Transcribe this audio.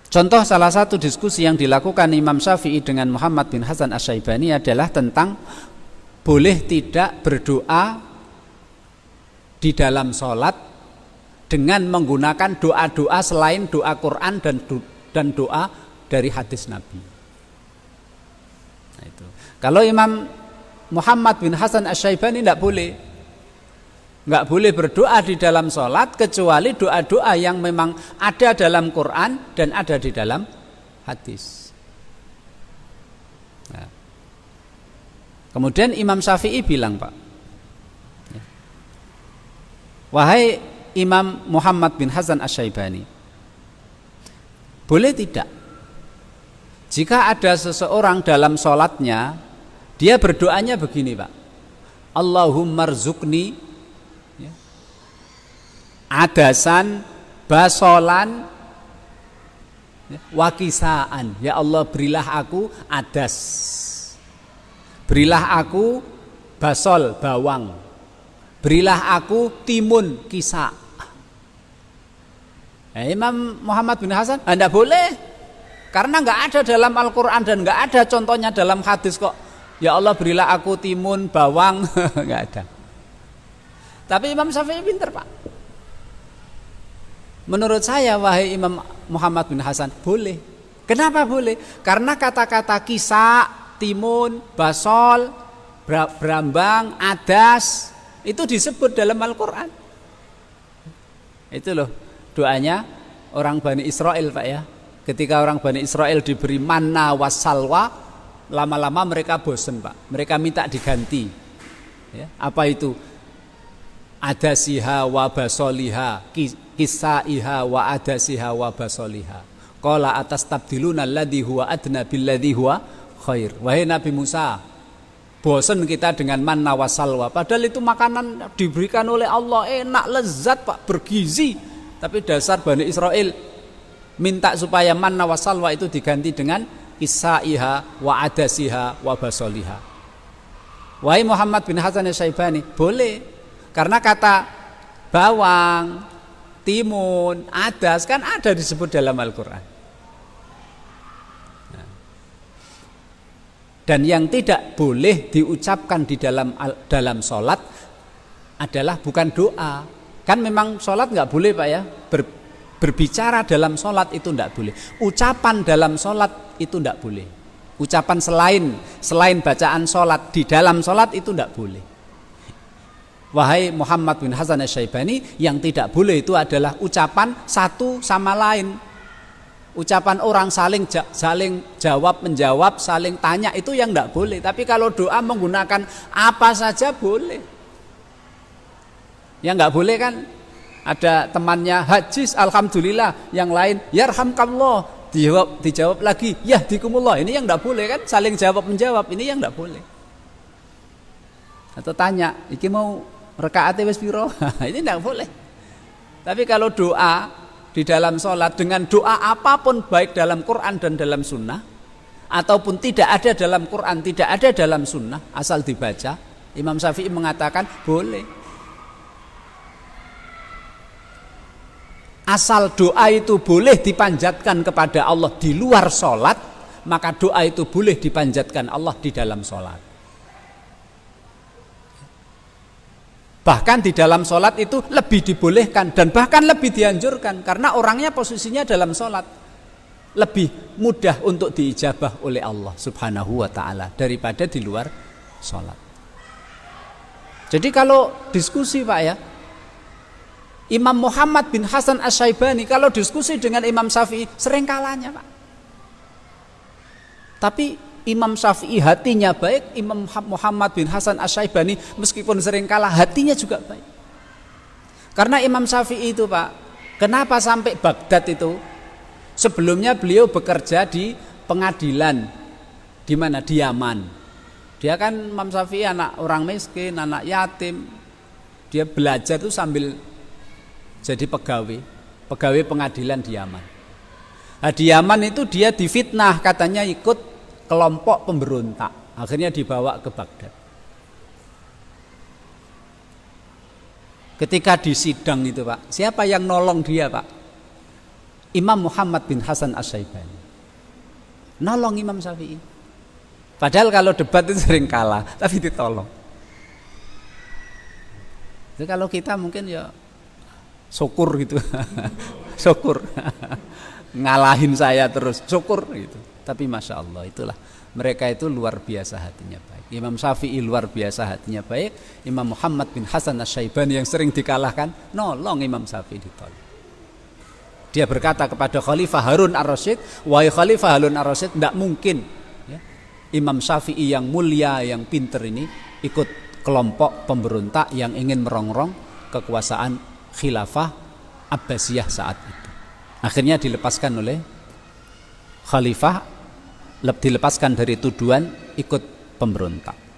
Contoh salah satu diskusi yang dilakukan Imam Syafi'i dengan Muhammad bin Hasan Asy-Syaibani adalah tentang boleh tidak berdoa di dalam sholat dengan menggunakan doa-doa selain doa Quran dan doa dari hadis Nabi. Nah, itu. Kalau Imam Muhammad bin Hasan Asy-Syaibani tidak boleh berdoa di dalam sholat kecuali doa-doa yang memang ada dalam Quran dan ada di dalam hadis. Nah. Kemudian Imam Syafi'i bilang, Pak, wahai Imam Muhammad bin Hasan Asy-Syaibani, boleh tidak jika ada seseorang dalam sholatnya dia berdoanya begini, Pak, Allahumma rzuqni adasan, basolan, wakisaan. Ya Allah, berilah aku adas, berilah aku basol, bawang, berilah aku timun, kisa. Imam Muhammad bin Hasan tidak boleh, karena nggak ada dalam Al-Quran dan nggak ada contohnya dalam hadis kok. Ya Allah, berilah aku timun, bawang, nggak ada. Tapi Imam Syafi'i pinter, Pak. Menurut saya, wahai Imam Muhammad bin Hasan, boleh. Kenapa boleh? Karena kata-kata kisa, timun, basol, berambang, adas itu disebut dalam Al-Quran. Itu loh doanya orang Bani Israel, Pak, ya. Ketika orang Bani Israel diberi manna wassalwa, lama-lama mereka bosen, Pak. Mereka minta diganti, ya. Apa itu? Adasiha wa basoliha, kisaiha wa adasiha wa basoliha. Qala atastabdiluna alladhi huwa adna billadhi huwa khair. Wahai Nabi Musa, bosan kita dengan manna wasalwa, padahal itu makanan diberikan oleh Allah, enak, lezat, Pak, bergizi. Tapi dasar Bani Israel minta supaya manna wasalwa itu diganti dengan kisaiha wa adasiha wa basoliha. Wahai Muhammad bin Hasan Asy-Syaibani, boleh. Karena kata bawang, timun, adas kan ada disebut dalam Al-Quran. Nah. Dan yang tidak boleh diucapkan di dalam sholat adalah bukan doa. Kan memang sholat nggak boleh, Pak, ya. Berbicara dalam sholat itu nggak boleh. Ucapan dalam sholat itu nggak boleh. Ucapan selain bacaan sholat di dalam sholat itu nggak boleh. Wahai Muhammad bin Hasan Asy-Syaibani, yang tidak boleh itu adalah ucapan satu sama lain. Ucapan orang saling jawab menjawab, saling tanya, itu yang tidak boleh. Tapi kalau doa menggunakan apa saja boleh. Yang nggak boleh kan ada temannya hajis alhamdulillah, yang lain yarhamkallah, dijawab lagi yahdikumullah. Ini yang tidak boleh kan, saling jawab menjawab, ini yang tidak boleh. Atau tanya, iki mau rakaate wis piro? Ini tidak boleh. Tapi kalau doa di dalam sholat dengan doa apapun, baik dalam Quran dan dalam sunnah, ataupun tidak ada dalam Quran, tidak ada dalam sunnah, asal dibaca, Imam Syafi'i mengatakan boleh. Asal doa itu boleh dipanjatkan kepada Allah di luar sholat, maka doa itu boleh dipanjatkan Allah di dalam sholat. Bahkan di dalam sholat itu lebih dibolehkan dan bahkan lebih dianjurkan, karena orangnya posisinya dalam sholat lebih mudah untuk diijabah oleh Allah subhanahu wa ta'ala daripada di luar sholat. Jadi kalau diskusi, Pak, ya, Imam Muhammad bin Hasan Asy-Syaibani kalau diskusi dengan Imam Syafi'i sering kalahnya, Pak. Tapi Imam Syafi'i hatinya baik, Imam Muhammad bin Hasan Asy-Syaibani meskipun sering kalah hatinya juga baik. Karena Imam Syafi'i itu, Pak, kenapa sampai Baghdad itu? Sebelumnya beliau bekerja di pengadilan. Di mana? Di Yaman. Dia kan Imam Syafi'i anak orang miskin, anak yatim. Dia belajar itu sambil jadi pegawai pengadilan di Yaman. Nah, di Yaman itu dia difitnah, katanya ikut kelompok pemberontak, akhirnya dibawa ke Baghdad. Ketika di sidang itu, Pak, siapa yang nolong dia, Pak? Imam Muhammad bin Hasan Asy-Syaibani nolong Imam Syafi'i. Padahal kalau debat itu sering kalah, tapi ditolong. Jadi kalau kita mungkin ya syukur gitu, syukur ngalahin saya terus, syukur gitu. Tapi masya Allah, itulah mereka itu luar biasa hatinya baik. Imam Syafi'i luar biasa hatinya baik. Imam Muhammad bin Hasan Asy-Syaibani yang sering dikalahkan, nolong Imam Syafi'i ditolong. Dia berkata kepada Khalifah Harun Ar-Rasyid, wahai Khalifah Harun Ar-Rasyid, tidak mungkin ya, Imam Syafi'i yang mulia, yang pinter ini ikut kelompok pemberontak yang ingin merongrong kekuasaan khilafah Abbasiyah saat itu. Akhirnya dilepaskan oleh Khalifah, dilepaskan dari tuduhan ikut pemberontak.